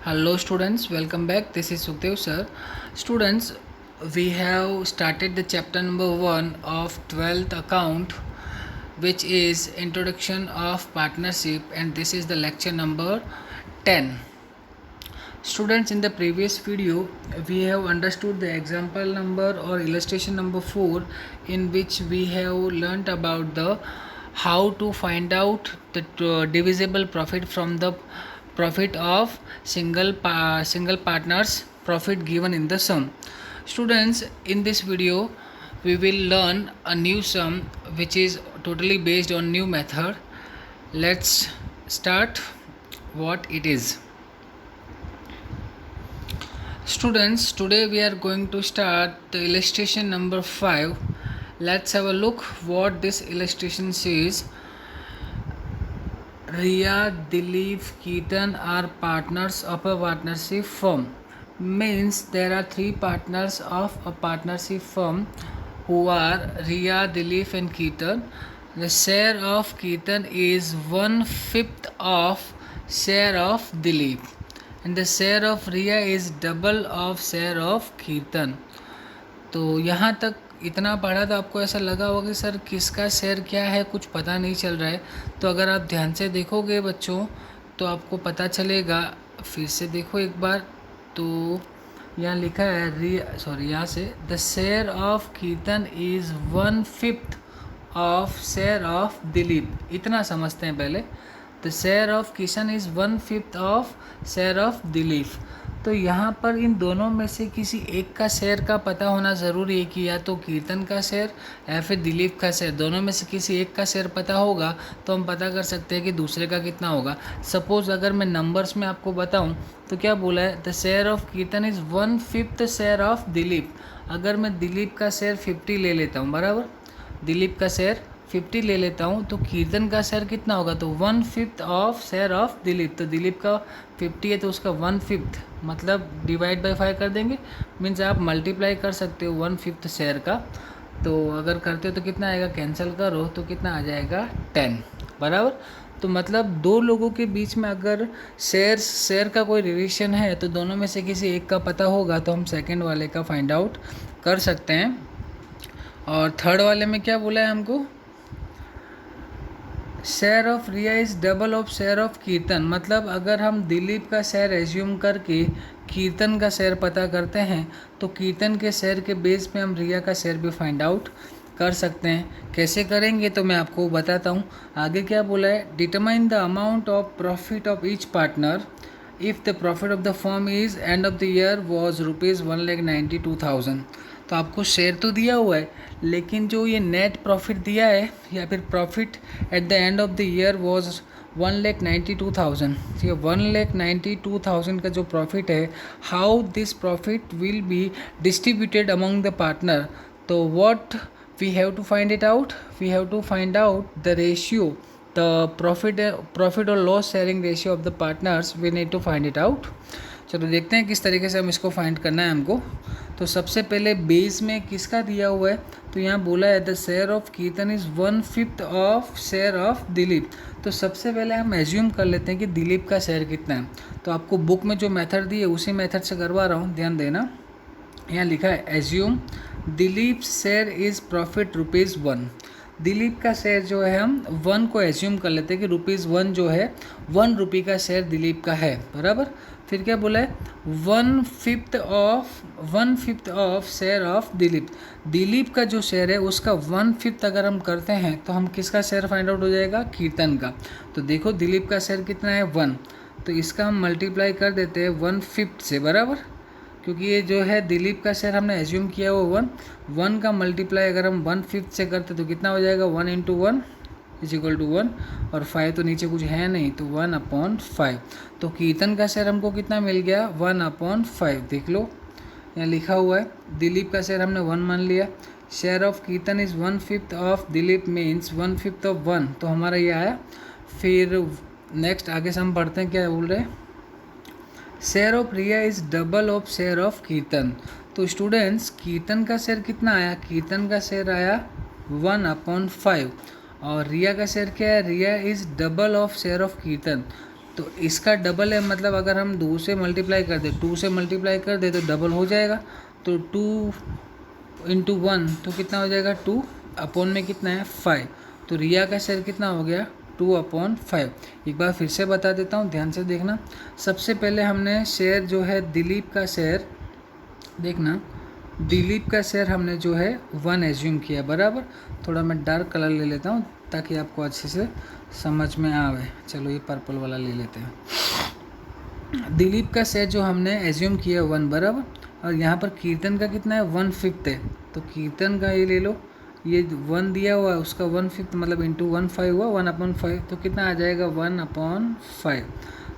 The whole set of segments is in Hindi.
Hello students, welcome back. This is Sukhdev sir. Students, we have started the chapter number 1 of 12th account, which is introduction of partnership, and this is the lecture number 10. Students, in the previous video we have understood the example number or illustration number 4, in which we have learnt about the how to find out the divisible profit from the profit of single partners profit given in the sum. Students, in this video we will learn a new sum which is totally based on new method. Let's start what it is. Students, today we are going to start the illustration number 5. Let's have a look what this illustration says. Riya, Dilip, Keetan are partners of a partnership firm. Means there are 3 partners of a partnership firm who are Riya, Dilip and Keetan. The share of Keetan is 1/5 of share of Dilip, and the share of Riya is double of share of Keetan. तो यहाँ तक इतना पढ़ा तो आपको ऐसा लगा होगा कि सर किसका शेयर क्या है, कुछ पता नहीं चल रहा है. तो अगर आप ध्यान से देखोगे बच्चों तो आपको पता चलेगा. फिर से देखो एक बार. तो यहाँ लिखा है यहाँ से द शेयर ऑफ कीर्तन is 1/5 of share of Dilip. इतना समझते हैं पहले. The share of Kishan is 1/5 of share of Dilip. तो यहाँ पर इन दोनों में से किसी एक का शेयर का पता होना ज़रूरी है कि या तो कीर्तन का शेयर या फिर दिलीप का शेयर. दोनों में से किसी एक का शेयर पता होगा तो हम पता कर सकते हैं कि दूसरे का कितना होगा. सपोज़ अगर मैं नंबर्स में आपको बताऊं तो क्या बोला है, द शेयर ऑफ कीर्तन इज़ 1/5 शेयर ऑफ दिलीप. अगर मैं दिलीप का शेयर 50 ले लेता हूँ, बराबर, दिलीप का शेयर 50 ले लेता हूँ, तो कीर्तन का शेयर कितना होगा, तो 1/5 ऑफ शेयर ऑफ दिलीप. तो दिलीप का 50 है तो उसका 1/5 मतलब डिवाइड बाय 5 कर देंगे. मीन्स आप मल्टीप्लाई कर सकते हो 1/5 शेयर का. तो अगर करते हो तो कितना आएगा, कैंसिल करो तो कितना आ जाएगा 10, बराबर. तो मतलब दो लोगों के बीच में अगर शेयर का कोई रिलेशन है तो दोनों में से किसी एक का पता होगा तो हम सेकंड वाले का फाइंड आउट कर सकते हैं. और थर्ड वाले में क्या बोला है हमको, share of Riya is double of share of Kirtan. मतलब अगर हम दिलीप का शेयर एज्यूम करके कीर्तन का शेयर पता करते हैं तो कीर्तन के शेयर के बेस पे हम रिया का शेयर भी फाइंड आउट कर सकते हैं. कैसे करेंगे तो मैं आपको बताता हूँ. आगे क्या बोला है, determine the amount of profit of each partner if the profit of the firm is and of the year was ₹1,92,000. तो आपको शेयर तो दिया हुआ है, लेकिन जो ये नेट प्रॉफिट दिया है या फिर profit at the end of the year was 1,92,000. ये 1,92,000 का जो प्रॉफिट है, how this profit will be distributed among the partner. तो what we have to find it out, we have to find out the ratio, the profit और loss sharing ratio of the partners. We need to find it out. चलो देखते हैं किस तरीके से हम इसको फाइंड करना है हमको. तो सबसे पहले बेस में किसका दिया हुआ है, तो यहाँ बोला है द शेयर ऑफ कीर्तन is 1/5 of share of Dilip. तो सबसे पहले हम एज्यूम कर लेते हैं कि दिलीप का शेयर कितना है. तो आपको बुक में जो मेथड दी है उसी मेथड से करवा रहा हूँ, ध्यान देना. यहाँ लिखा है assume Dilip share is profit ₹1. Dilip का शेयर जो है हम 1 को एज्यूम कर लेते हैं कि ₹1 जो है 1 रुपये का शेयर दिलीप का है, बराबर. फिर क्या बोला है, 1/5 of share of Dilip. Dilip का जो शेयर है उसका 1/5 अगर हम करते हैं तो हम किसका शेयर फाइंड आउट हो जाएगा, कीर्तन का. तो देखो दिलीप का शेयर कितना है 1, तो इसका हम मल्टीप्लाई कर देते हैं 1/5 से, बराबर. क्योंकि ये जो है दिलीप का शेयर हमने एज्यूम किया वो 1 का मल्टीप्लाई अगर हम 1/5 से करते तो कितना हो जाएगा, 1 × 1 = 1, और 5 तो नीचे कुछ है नहीं तो 1/5. तो कीर्तन का शेयर हमको कितना मिल गया, 1/5. देख लो यहाँ लिखा हुआ है, दिलीप का शेयर हमने 1 मान लिया. शेयर ऑफ कीर्तन is 1/5 of Dilip means 1/5 of 1, तो हमारा ये आया. फिर नेक्स्ट आगे से हम पढ़ते हैं क्या बोल रहे हैं, share of Riya is double of share of Kirtan. तो स्टूडेंट्स कीर्तन का शेयर कितना आया, कीर्तन का शेयर आया 1/5 और रिया का शेयर क्या है, Riya is double of share of Kirtan. तो इसका डबल है, मतलब अगर हम 2 से मल्टीप्लाई कर दें, 2 से मल्टीप्लाई कर दे तो डबल हो जाएगा। तो 2 इंटू 1 तो कितना हो जाएगा 2 अपॉन में कितना है 5। तो रिया का शेयर कितना हो गया 2/5। एक बार फिर से बता देता हूँ, ध्यान से देखना। सबसे पहले हमने शेयर जो है दिलीप का शेयर, देखना दिलीप का शेयर हमने जो है 1 एज्यूम किया, बराबर। थोड़ा मैं डार्क कलर ले लेता हूँ ताकि आपको अच्छे से समझ में आवे। चलो ये पर्पल वाला ले लेते हैं। दिलीप का शेयर जो हमने एज्यूम किया 1, बराबर। और यहाँ पर कीर्तन का कितना है 1/5 है, तो कीर्तन का ये ले लो, ये 1 दिया हुआ है, उसका 1/5 मतलब इंटू 1/5 हुआ, 1/5 तो कितना आ जाएगा 1/5।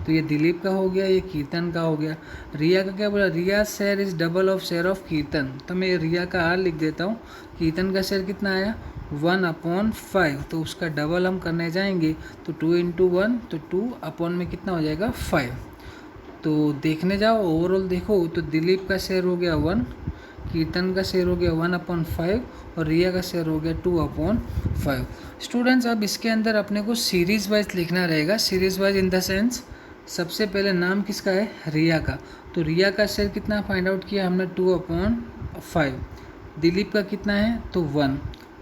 तो ये दिलीप का हो गया, ये कीर्तन का हो गया। रिया का क्या बोला, Riya share is double of share of Kirtan, तो मैं रिया का आर लिख देता हूँ। कीर्तन का शेयर कितना आया 1/5, तो उसका डबल हम करने जाएंगे तो 2 इंटू 1 तो 2 अपॉन में कितना हो जाएगा 5। तो देखने जाओ ओवरऑल देखो तो दिलीप का शेयर हो गया 1, कीर्तन का शेयर हो गया 1/5 और रिया का शेयर हो गया 2/5। स्टूडेंट्स अब इसके अंदर अपने को सीरीज वाइज लिखना रहेगा। Series wise in the sense, सबसे पहले नाम किसका है रिया का, तो रिया का शेयर कितना फाइंड आउट किया हमने 2/5। दिलीप का कितना है तो 1,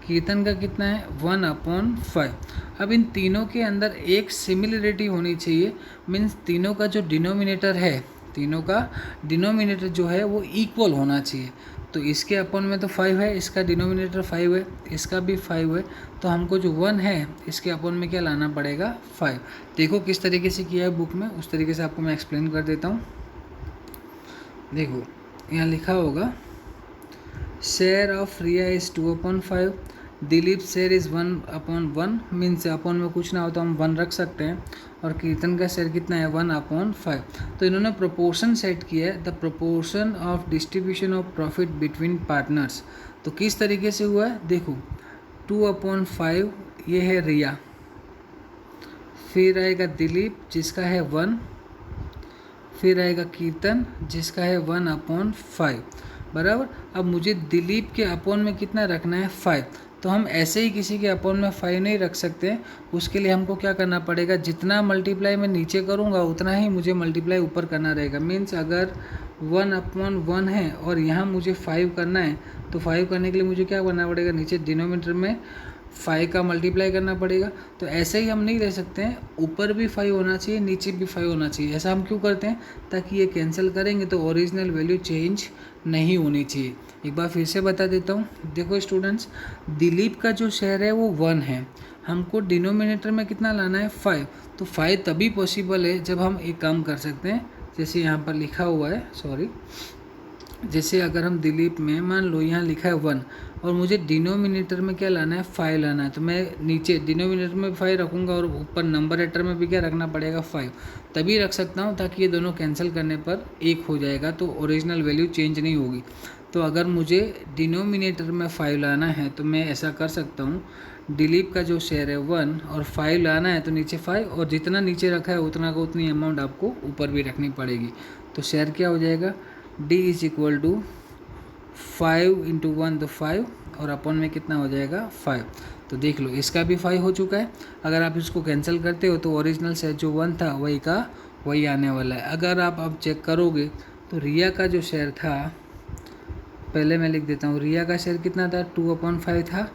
कीर्तन का कितना है 1/5। अब इन तीनों के अंदर एक सिमिलरिटी होनी चाहिए, मीन्स तीनों का जो डिनोमिनेटर है, तीनों का डिनोमिनेटर जो है वो इक्वल होना चाहिए। तो इसके अपॉन में तो 5 है, इसका डिनोमिनेटर 5 है, इसका भी 5 है, तो हमको जो 1 है इसके अपॉन में क्या लाना पड़ेगा 5। देखो किस तरीके से किया है बुक में, उस तरीके से आपको मैं एक्सप्लेन कर देता हूँ। देखो यहाँ लिखा होगा share of Riya is 2/5, Dilip share is 1/1, means अपॉन में कुछ ना हो तो हम 1 रख सकते हैं, और कीर्तन का शेयर कितना है 1/5। तो इन्होंने प्रोपोर्शन सेट किया है, the proportion of distribution of profit between partners. तो किस तरीके से हुआ है देखो, 2/5 ये है रिया, फिर आएगा दिलीप जिसका है 1, फिर आएगा कीर्तन जिसका है 1/5, बराबर। अब मुझे दिलीप के अपॉन में कितना रखना है 5, तो हम ऐसे ही किसी के अपॉन में 5 नहीं रख सकते। उसके लिए हमको क्या करना पड़ेगा, जितना मल्टीप्लाई मैं नीचे करूँगा उतना ही मुझे मल्टीप्लाई ऊपर करना रहेगा। मीन्स अगर 1/1 है और यहाँ मुझे 5 करना है, तो 5 करने के लिए मुझे क्या करना पड़ेगा, नीचे डिनोमिनेटर में 5 का मल्टीप्लाई करना पड़ेगा। तो ऐसे ही हम नहीं रह सकते हैं, ऊपर भी 5 होना चाहिए नीचे भी 5 होना चाहिए। ऐसा हम क्यों करते हैं, ताकि ये कैंसिल करेंगे तो ओरिजिनल वैल्यू चेंज नहीं होनी चाहिए। एक बार फिर से बता देता हूँ, देखो स्टूडेंट्स, दिलीप का जो शेयर है वो 1 है, हमको डिनोमिनेटर में कितना लाना है 5। तो 5 तभी पॉसिबल है जब हम एक काम कर सकते हैं, जैसे यहाँ पर लिखा हुआ है, सॉरी, जैसे अगर हम दिलीप में मान लो यहाँ लिखा है 1 और मुझे डिनोमिनेटर में क्या लाना है 5 लाना है, तो मैं नीचे डिनोमिनेटर में 5 रखूँगा और ऊपर नंबरेटर में भी क्या रखना पड़ेगा 5, तभी रख सकता हूँ, ताकि ये दोनों कैंसिल करने पर 1 हो जाएगा, तो ओरिजिनल वैल्यू चेंज नहीं होगी। तो अगर मुझे डिनोमिनेटर में 5 लाना है तो मैं ऐसा कर सकता हूँ, दिलीप का जो शेयर है 1 और 5 लाना है तो नीचे 5, और जितना नीचे रखा है उतना का उतनी अमाउंट आपको ऊपर भी रखनी पड़ेगी। तो शेयर क्या हो जाएगा, D is equal to 5 into 1 तो 5, और अपॉन में कितना हो जाएगा 5। तो देख लो इसका भी 5 हो चुका है। अगर आप इसको कैंसिल करते हो तो ओरिजिनल शेयर जो 1 था वही का वही आने वाला है। अगर आप अब चेक करोगे तो रिया का जो शेयर था, पहले मैं लिख देता हूँ, रिया का शेयर कितना था 2/5 था,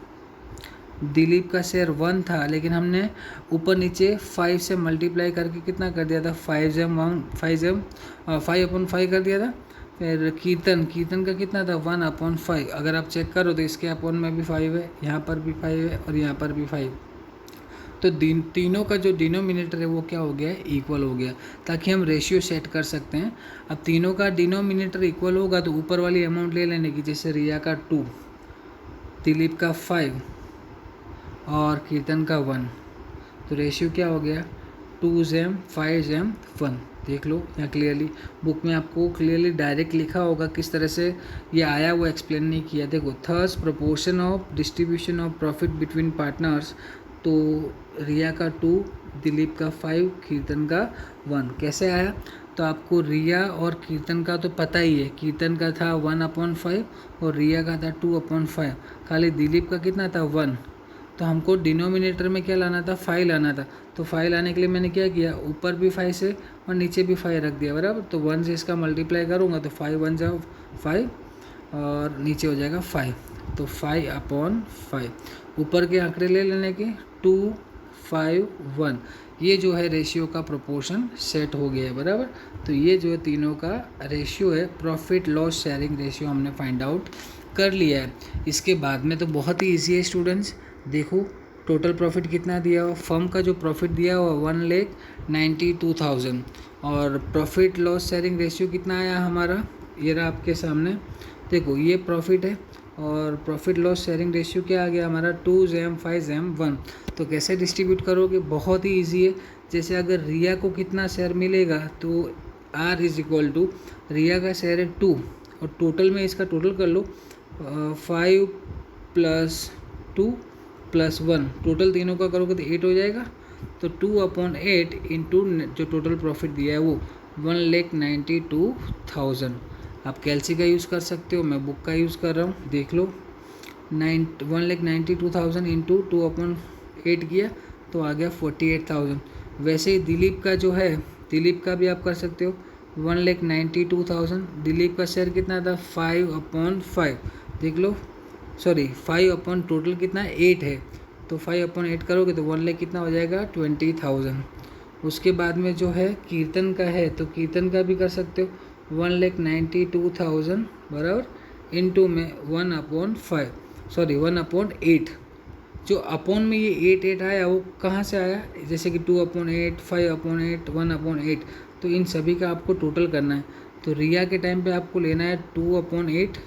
दिलीप का शेयर 1 था, लेकिन हमने ऊपर नीचे 5 से मल्टीप्लाई करके कितना कर दिया था 5/5 कर दिया था। फिर कीर्तन का कितना था 1/5। अगर आप चेक करो तो इसके अपॉन में भी 5 है, यहाँ पर भी 5 है और यहाँ पर भी 5। तो तीनों का जो डिनोमिनेटर है वो क्या हो गया है, इक्वल हो गया, ताकि हम रेशियो सेट कर सकते हैं। अब तीनों का डिनोमिनेटर इक्वल होगा तो ऊपर वाली अमाउंट ले लेने की, जैसे रिया का 2, दिलीप का 5 और कीर्तन का 1, तो रेशियो क्या हो गया 2 5 1। देख लो यहाँ क्लियरली, बुक में आपको क्लियरली डायरेक्ट लिखा होगा, किस तरह से ये आया वो एक्सप्लेन नहीं किया। देखो, there's proportion of distribution of profit between partners, तो रिया का 2, दिलीप का 5, कीर्तन का 1 कैसे आया, तो आपको रिया और कीर्तन का तो पता ही है, कीर्तन का था 1/5 और रिया का था 2/5। खाली दिलीप का कितना था 1, तो हमको डिनोमिनेटर में क्या लाना था, 5 लाना था। तो 5 लाने के लिए मैंने क्या किया, ऊपर भी 5 से और नीचे भी 5 रख दिया, बराबर। तो 1 से इसका मल्टीप्लाई करूँगा तो 5 1 जा 5 और नीचे हो जाएगा 5। तो 5/5 ऊपर के आंकड़े ले लेने के 2 5 1, ये जो है रेशियो का प्रोपोर्शन सेट हो गया है, बराबर। तो ये जो है तीनों का रेशियो है, प्रॉफिट लॉस शेयरिंग रेशियो हमने फाइंड आउट कर लिया है। इसके बाद में तो बहुत ही ईजी है स्टूडेंट्स। देखो टोटल प्रॉफिट कितना दिया हुआ, फर्म का जो प्रॉफिट दिया हुआ 1,92,000 और प्रॉफिट लॉस शेयरिंग रेशियो कितना आया हमारा, ये रहा आपके सामने। देखो ये प्रॉफिट है और प्रॉफिट लॉस शेयरिंग रेशियो क्या आ गया हमारा 2:5:1। तो कैसे डिस्ट्रीब्यूट करोगे, बहुत ही ईजी है। जैसे अगर रिया को कितना शेयर मिलेगा तो R इज इक्वल टू, रिया का शेयर है 2 और टोटल में इसका टोटल कर लो 5 + 2 + 1, टोटल तीनों का करोगे तो 8 हो जाएगा। तो 2/8 इंटू जो टोटल प्रॉफिट दिया है वो 1,92,000। आप कैलसी का यूज़ कर सकते हो, मैं बुक का यूज़ कर रहा हूँ, देख लो। 1,92,000 इंटू 2/8 किया तो आ गया 48,000। वैसे ही दिलीप का जो है, दिलीप का भी आप कर सकते हो 1,92,000। दिलीप का शेयर कितना था 5/5, देख लो, सॉरी 5 टोटल कितना है 8 है, तो 5/8 करोगे तो 1 लाख कितना हो जाएगा 20,000। उसके बाद में जो है कीर्तन का है, तो कीर्तन का भी कर सकते हो 1,92,000 बराबर इंटू में 1/5, सॉरी 1/8। जो अपॉन में ये 8 आया वो कहाँ से आया, जैसे कि 2/8 5/8 1/8, तो इन सभी का आपको टोटल करना है। तो रिया के टाइम पे आपको लेना है 2/8,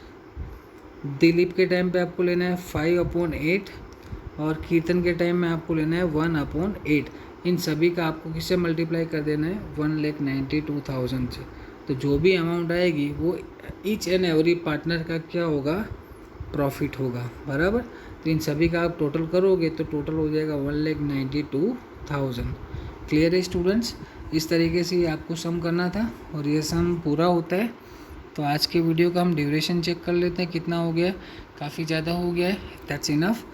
दिलीप के टाइम पे आपको लेना है 5/8 और कीर्तन के टाइम में आपको लेना है 1/8। इन सभी का आपको किससे मल्टीप्लाई कर देना है 1,92,000 से। तो जो भी अमाउंट आएगी वो ईच एंड एवरी पार्टनर का क्या होगा, प्रॉफिट होगा, बराबर। तो इन सभी का आप टोटल करोगे तो टोटल हो जाएगा 1,92,000। क्लियर है स्टूडेंट्स, इस तरीके से आपको सम करना था और ये सम पूरा होता है। तो आज के वीडियो का हम ड्यूरेशन चेक कर लेते हैं कितना हो गया, काफ़ी ज़्यादा हो गया है, दैट्स इनफ।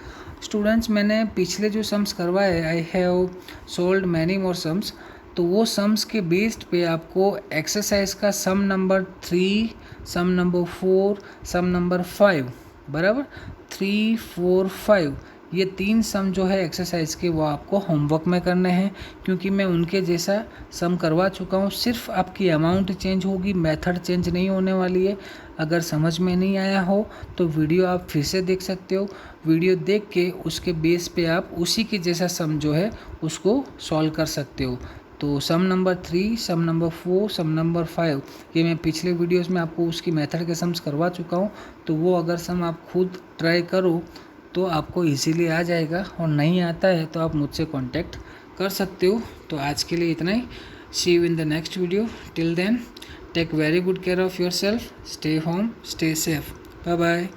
स्टूडेंट्स मैंने पिछले जो सम्स करवाए, I have sold many more sums, तो वो सम्स के बेस्ड पे आपको एक्सरसाइज का सम नंबर 3, सम नंबर 4, सम नंबर 5, बराबर 3 4 5, ये 3 सम जो है एक्सरसाइज के वो आपको होमवर्क में करने हैं, क्योंकि मैं उनके जैसा सम करवा चुका हूँ। सिर्फ आपकी अमाउंट चेंज होगी, मेथड चेंज नहीं होने वाली है। अगर समझ में नहीं आया हो तो वीडियो आप फिर से देख सकते हो, वीडियो देख के उसके बेस पे आप उसी के जैसा सम जो है उसको सॉल्व कर सकते हो। तो सम नंबर 3, सम नंबर 4, सम नंबर 5, ये मैं पिछले वीडियोस में आपको उसकी मेथड के सम्स करवा चुका हूँ। तो वो अगर सम आप खुद ट्राई करो तो आपको इजीली आ जाएगा, और नहीं आता है तो आप मुझसे कांटेक्ट कर सकते हो। तो आज के लिए इतना ही, see you in the next video, till then take very good care of your self, stay home, stay safe, bye bye.